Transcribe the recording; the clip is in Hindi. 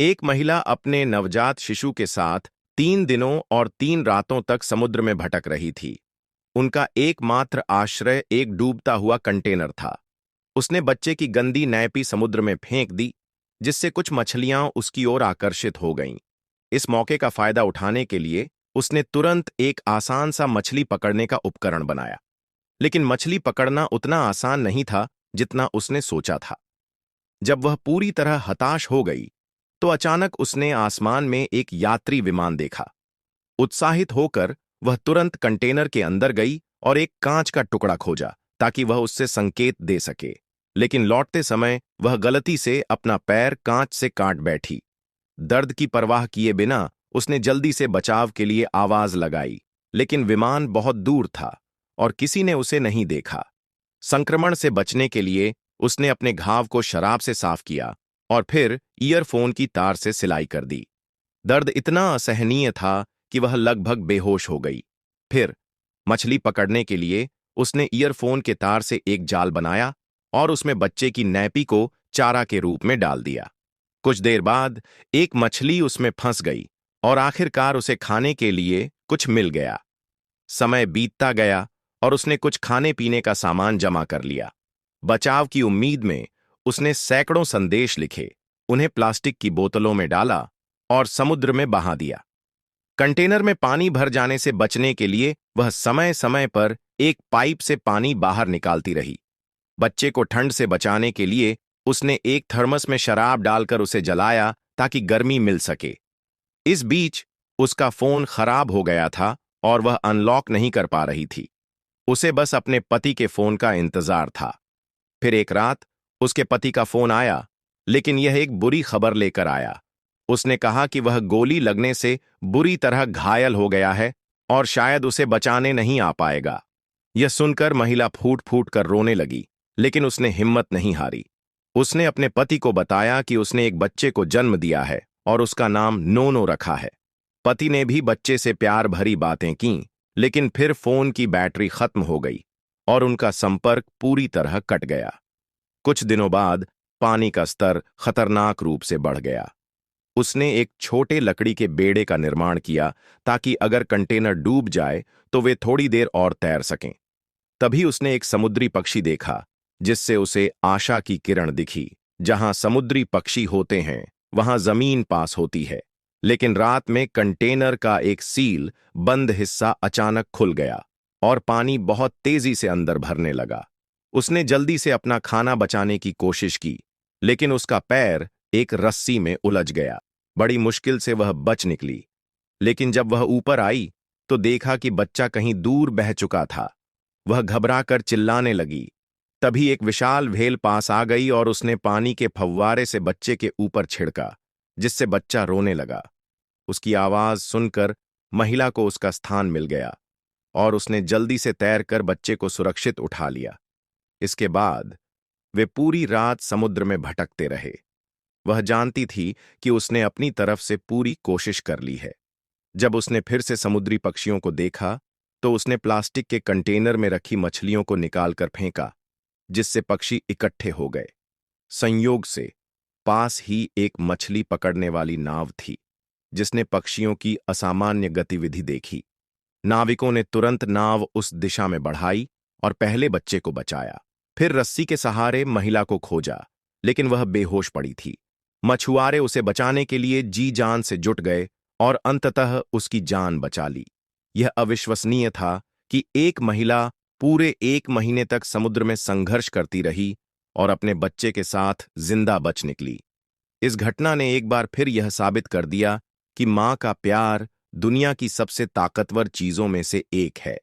एक महिला अपने नवजात शिशु के साथ 3 दिनों और 3 रातों तक समुद्र में भटक रही थी। उनका एकमात्र आश्रय एक डूबता हुआ कंटेनर था। उसने बच्चे की गंदी नैपी समुद्र में फेंक दी, जिससे कुछ मछलियां उसकी ओर आकर्षित हो गईं। इस मौके का फायदा उठाने के लिए उसने तुरंत एक आसान सा मछली पकड़ने का उपकरण बनाया। लेकिन मछली पकड़ना उतना आसान नहीं था जितना उसने सोचा था। जब वह पूरी तरह हताश हो गई, तो अचानक उसने आसमान में एक यात्री विमान देखा। उत्साहित होकर वह तुरंत कंटेनर के अंदर गई और एक कांच का टुकड़ा खोजा ताकि वह उससे संकेत दे सके। लेकिन लौटते समय वह गलती से अपना पैर कांच से काट बैठी। दर्द की परवाह किए बिना उसने जल्दी से बचाव के लिए आवाज लगाई, लेकिन विमान बहुत दूर था और किसी ने उसे नहीं देखा। संक्रमण से बचने के लिए उसने अपने घाव को शराब से साफ किया और फिर ईयरफोन की तार से सिलाई कर दी। दर्द इतना असहनीय था कि वह लगभग बेहोश हो गई। फिर मछली पकड़ने के लिए उसने ईयरफोन के तार से एक जाल बनाया और उसमें बच्चे की नैपी को चारा के रूप में डाल दिया। कुछ देर बाद एक मछली उसमें फंस गई और आखिरकार उसे खाने के लिए कुछ मिल गया। समय बीतता गया और उसने कुछ खाने पीने का सामान जमा कर लिया। बचाव की उम्मीद में उसने सैकड़ों संदेश लिखे, उन्हें प्लास्टिक की बोतलों में डाला और समुद्र में बहा दिया। कंटेनर में पानी भर जाने से बचने के लिए वह समय समय पर एक पाइप से पानी बाहर निकालती रही। बच्चे को ठंड से बचाने के लिए उसने एक थर्मस में शराब डालकर उसे जलाया ताकि गर्मी मिल सके। इस बीच उसका फोन खराब हो गया था और वह अनलॉक नहीं कर पा रही थी। उसे बस अपने पति के फोन का इंतजार था। फिर एक रात उसके पति का फोन आया, लेकिन यह एक बुरी खबर लेकर आया। उसने कहा कि वह गोली लगने से बुरी तरह घायल हो गया है और शायद उसे बचाने नहीं आ पाएगा। यह सुनकर महिला फूट फूट कर रोने लगी, लेकिन उसने हिम्मत नहीं हारी। उसने अपने पति को बताया कि उसने एक बच्चे को जन्म दिया है और उसका नाम नोनो रखा है। पति ने भी बच्चे से प्यार भरी बातें कीं, लेकिन फिर फोन की बैटरी खत्म हो गई और उनका संपर्क पूरी तरह कट गया। कुछ दिनों बाद पानी का स्तर खतरनाक रूप से बढ़ गया। उसने एक छोटे लकड़ी के बेड़े का निर्माण किया ताकि अगर कंटेनर डूब जाए तो वे थोड़ी देर और तैर सकें। तभी उसने एक समुद्री पक्षी देखा, जिससे उसे आशा की किरण दिखी। जहां समुद्री पक्षी होते हैं वहां जमीन पास होती है। लेकिन रात में कंटेनर का एक सील बंद हिस्सा अचानक खुल गया और पानी बहुत तेजी से अंदर भरने लगा। उसने जल्दी से अपना खाना बचाने की कोशिश की, लेकिन उसका पैर एक रस्सी में उलझ गया। बड़ी मुश्किल से वह बच निकली, लेकिन जब वह ऊपर आई तो देखा कि बच्चा कहीं दूर बह चुका था। वह घबराकर चिल्लाने लगी। तभी एक विशाल व्हेल पास आ गई और उसने पानी के फव्वारे से बच्चे के ऊपर छिड़का, जिससे बच्चा रोने लगा। उसकी आवाज सुनकर महिला को उसका स्थान मिल गया और उसने जल्दी से तैरकर बच्चे को सुरक्षित उठा लिया। इसके बाद वे पूरी रात समुद्र में भटकते रहे। वह जानती थी कि उसने अपनी तरफ से पूरी कोशिश कर ली है। जब उसने फिर से समुद्री पक्षियों को देखा तो उसने प्लास्टिक के कंटेनर में रखी मछलियों को निकालकर फेंका, जिससे पक्षी इकट्ठे हो गए। संयोग से पास ही एक मछली पकड़ने वाली नाव थी, जिसने पक्षियों की असामान्य गतिविधि देखी। नाविकों ने तुरंत नाव उस दिशा में बढ़ाई और पहले बच्चे को बचाया। फिर रस्सी के सहारे महिला को खोजा, लेकिन वह बेहोश पड़ी थी। मछुआरे उसे बचाने के लिए जी जान से जुट गए और अंततः उसकी जान बचा ली। यह अविश्वसनीय था कि एक महिला पूरे 1 महीने तक समुद्र में संघर्ष करती रही और अपने बच्चे के साथ जिंदा बच निकली। इस घटना ने एक बार फिर यह साबित कर दिया कि मां का प्यार दुनिया की सबसे ताकतवर चीजों में से एक है।